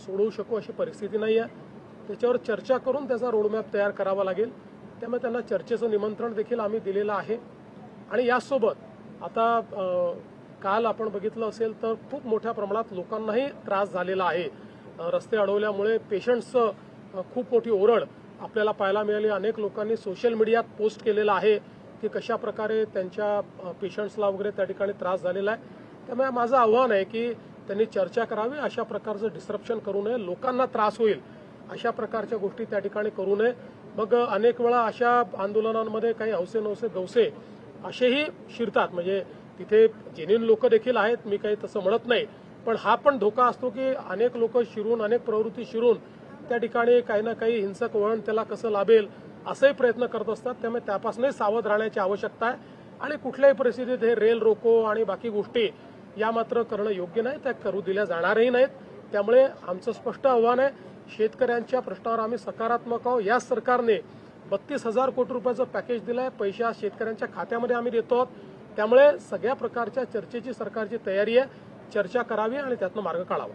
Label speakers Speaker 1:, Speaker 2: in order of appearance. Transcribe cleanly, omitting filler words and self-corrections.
Speaker 1: सोडवू शकू अशी परिस्थिती नाही आहे. त्याच्यावर चर्चा करून त्याचा रोडमॅप तयार करावा लागेल. त्यामुळे त्यांना चर्चेचं निमंत्रण देखील आम्ही दिलेलं आहे. आणि यासोबत आता काल आपण बघितलं असेल तर खूप मोठ्या प्रमाणात लोकांनाही त्रास झालेला आहे. रस्ते अडवल्यामुळे पेशंट्सचं खूप मोठी ओरड आपल्याला पाहायला मिळाली. अनेक लोकांनी सोशल मीडियात पोस्ट केलेलं आहे की कशा प्रकारे त्यांच्या पेशंट्सला वगैरे त्या ठिकाणी त्रास झालेला आहे. त्यामुळे माझं आव्हान आहे की त्यांनी चर्चा करावी. अशा प्रकारचं डिस्ट्रप्शन करू नये. लोकांना त्रास होईल अशा प्रकारच्या गोष्टी त्या ठिकाणी करू नये. मग अनेक वेळा अशा आंदोलनांमध्ये काही हौसे नवसे गवसे असेही शिरतात. म्हणजे तिथे जेन्युइन लोक देखील आहेत, मी काही तसं म्हणत नाही. पण हा पण धोका असतो की अनेक लोक शिरून, अनेक प्रवृत्ती शिरून त्या ठिकाणी काही ना काही हिंसक वळण त्याला कसं लाभेल असेही प्रयत्न करत असतात. त्यामुळे त्यापासूनही सावध राहण्याची आवश्यकता आहे. आणि कुठल्याही परिस्थितीत हे रेल रोको आणि बाकी गोष्टी या मात्र करणं योग्य नाही. त्या करू दिल्या जाणारही नाहीत. त्यामुळे आमचं स्पष्ट आव्हान आहे, शेतकऱ्यांच्या प्रश्नावर आम्ही सकारात्मक आहोत. या सरकारने 32,000 कोटी रुपयाचं पॅकेज दिलंय. पैसा शेतकऱ्यांच्या खात्यामध्ये आम्ही देतो आहोत. त्यामुळे सगळ्या प्रकारच्या चर्चेची सरकारची तयारी आहे. चर्चा करावी आणि त्यातनं मार्ग काढावा.